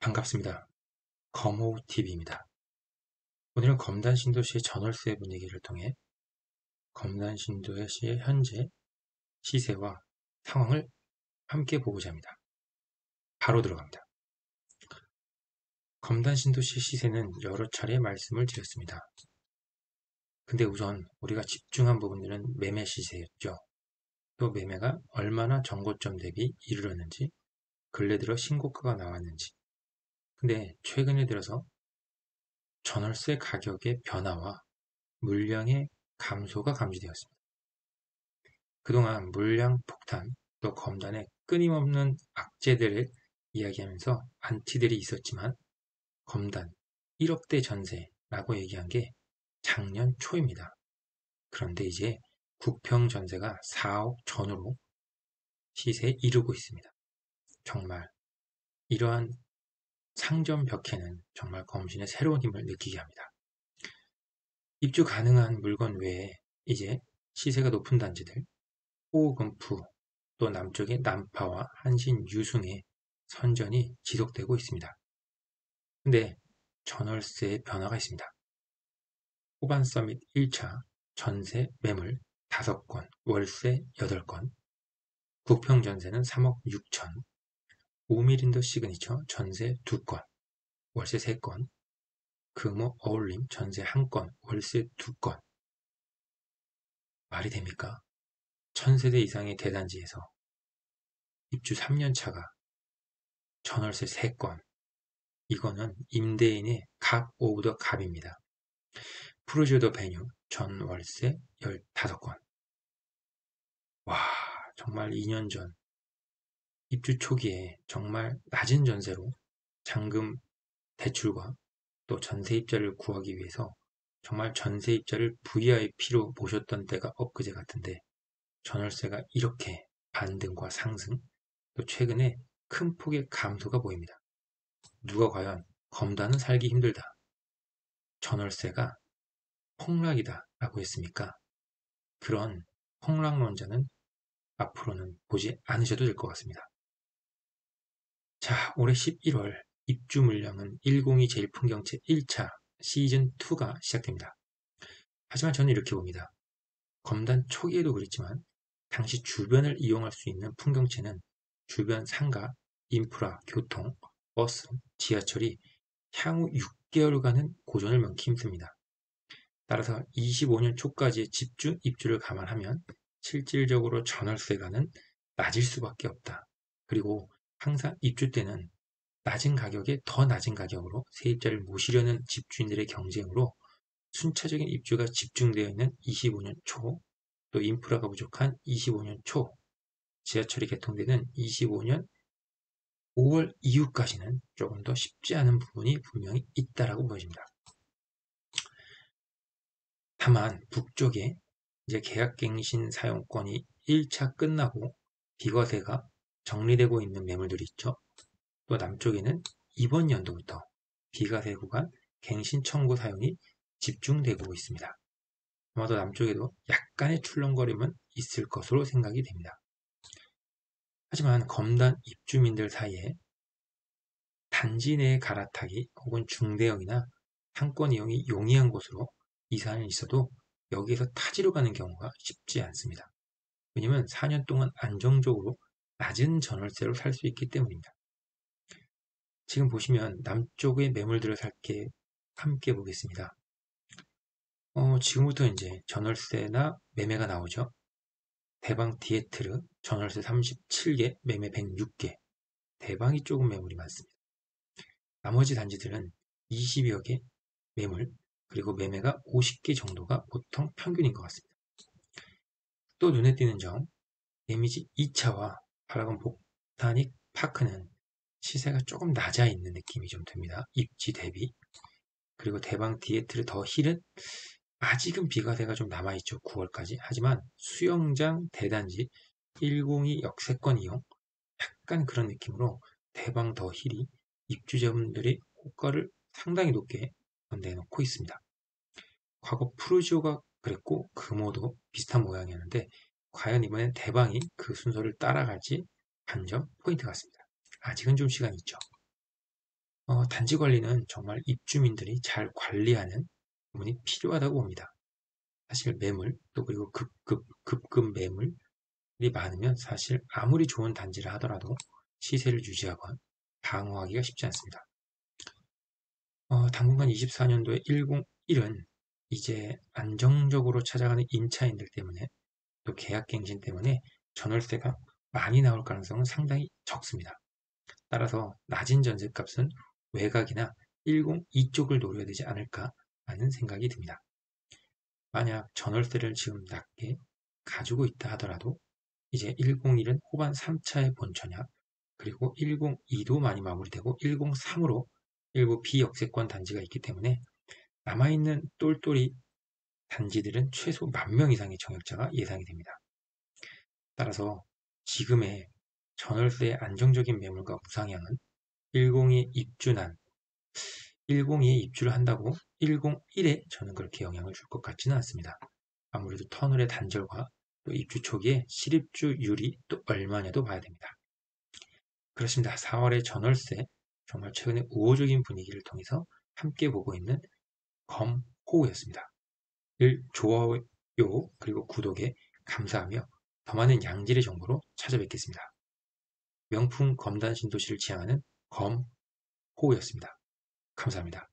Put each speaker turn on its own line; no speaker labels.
반갑습니다. 검호TV입니다. 오늘은 검단신도시의 전월세 분위기를 통해 검단신도시의 현재 시세와 상황을 함께 보고자 합니다. 바로 들어갑니다. 검단신도시 시세는 여러 차례 말씀을 드렸습니다. 근데 우선 우리가 집중한 부분들은 매매 시세였죠. 또 매매가 얼마나 정고점 대비 이르렀는지, 근래 들어 신고가가 나왔는지. 근데 최근에 들어서 전월세 가격의 변화와 물량의 감소가 감지되었습니다. 그동안 물량 폭탄, 또 검단의 끊임없는 악재들을 이야기하면서 안티들이 있었지만 검단 1억대 전세라고 얘기한 게 작년 초입니다. 그런데 이제 국평 전세가 4억 전후로 시세에 이르고 있습니다. 정말 이러한 상점 벽해는 정말 검신의 새로운 힘을 느끼게 합니다. 입주 가능한 물건 외에 이제 시세가 높은 단지들, 호흡금프, 또 남쪽의 남파와 한신 유승의 선전이 지속되고 있습니다. 근데 전월세의 변화가 있습니다. 호반 서밋 1차 전세 매물 5건, 월세 8건, 국평 전세는 3억 6천, 오미린도 시그니처 전세 2건, 월세 3건, 금호 어울림 전세 1건, 월세 2건. 말이 됩니까? 1000세대 이상의 대단지에서 입주 3년차가 전월세 3건, 이거는 임대인의 갑 오브 더 갑입니다. 프로듀더 베뉴 전월세 15건. 와, 정말 2년 전 입주 초기에 정말 낮은 전세로 잔금 대출과 또 전세입자를 구하기 위해서 정말 전세입자를 VIP로 모셨던 때가 엊그제 같은데 전월세가 이렇게 반등과 상승, 또 최근에 큰 폭의 감소가 보입니다. 누가 과연 검단은 살기 힘들다, 전월세가 폭락이다 라고 했습니까? 그런 폭락론자는 앞으로는 보지 않으셔도 될 것 같습니다. 자, 올해 11월 입주 물량은 102 제일풍경채 1차 시즌2가 시작됩니다. 하지만 저는 이렇게 봅니다. 검단 초기에도 그랬지만 당시 주변을 이용할 수 있는 풍경채는 주변 상가, 인프라, 교통, 버스, 지하철이 향후 6개월간은 고전을 면키 힘듭니다. 따라서 25년 초까지의 집중 입주를 감안하면 실질적으로 전월세가는 낮을 수밖에 없다. 그리고 항상 입주 때는 낮은 가격에 더 낮은 가격으로 세입자를 모시려는 집주인들의 경쟁으로 순차적인 입주가 집중되어 있는 25년 초, 또 인프라가 부족한 25년 초, 지하철이 개통되는 25년 5월 이후까지는 조금 더 쉽지 않은 부분이 분명히 있다라고 보여집니다. 다만 북쪽에 이제 계약갱신 사용권이 1차 끝나고 비과세가 정리되고 있는 매물들이 있죠. 또 남쪽에는 이번 연도부터 비과세 구간 갱신 청구 사용이 집중되고 있습니다. 아마도 남쪽에도 약간의 출렁거림은 있을 것으로 생각이 됩니다. 하지만 검단 입주민들 사이에 단지 내에 갈아타기 혹은 중대형이나 상권 이용이 용이한 곳으로 이사는 있어도 여기에서 타지로 가는 경우가 쉽지 않습니다. 왜냐하면 4년 동안 안정적으로 낮은 전월세로 살 수 있기 때문입니다. 지금 보시면 남쪽의 매물들을 함께 보겠습니다. 지금부터 이제 전월세나 매매가 나오죠. 대방 디에트르 전월세 37개, 매매 106개. 대방이 조금 매물이 많습니다. 나머지 단지들은 20여 개 매물, 그리고 매매가 50개 정도가 보통 평균인 것 같습니다. 또 눈에 띄는 점, 데미지 2차와 파라곤 보타닉 파크는 시세가 조금 낮아 있는 느낌이 좀 듭니다. 입지 대비. 그리고 대방 디에트르 더 힐은 아직은 비과세가 좀 남아있죠. 9월까지. 하지만 수영장 대단지 102 역세권 이용, 약간 그런 느낌으로 대방 더 힐이 입주자분들이 호가를 상당히 높게 내놓고 있습니다. 과거 프루지오가 그랬고 금호도 비슷한 모양이었는데 과연 이번엔 대방이 그 순서를 따라갈지 한 점 포인트 같습니다. 아직은 좀 시간이 있죠. 단지 관리는 정말 입주민들이 잘 관리하는 부분이 필요하다고 봅니다. 사실 매물 또 그리고 급급 매물이 많으면 사실 아무리 좋은 단지를 하더라도 시세를 유지하거나 방어하기가 쉽지 않습니다. 당분간 24년도에 101은 이제 안정적으로 찾아가는 임차인들 때문에 또 계약갱신 때문에 전월세가 많이 나올 가능성은 상당히 적습니다. 따라서 낮은 전셋값은 외곽이나 102 쪽을 노려야 되지 않을까 하는 생각이 듭니다. 만약 전월세를 지금 낮게 가지고 있다 하더라도 이제 101은 후반 3차의 본처냐, 그리고 102도 많이 마무리되고 103으로 일부 비역세권 단지가 있기 때문에 남아있는 똘똘이 단지들은 최소 10,000명 이상의 청약자가 예상이 됩니다. 따라서 지금의 전월세의 안정적인 매물과 우상향은 102에 입주난 102에 입주를 한다고 101에 저는 그렇게 영향을 줄 것 같지는 않습니다. 아무래도 터널의 단절과 또 입주 초기에 실입주율이 또 얼마냐도 봐야 됩니다. 그렇습니다. 4월의 전월세 정말 최근에 우호적인 분위기를 통해서 함께 보고 있는 검호우였습니다. 늘 좋아요 그리고 구독에 감사하며 더 많은 양질의 정보로 찾아뵙겠습니다. 명품 검단 신도시를 지향하는 검호우였습니다. 감사합니다.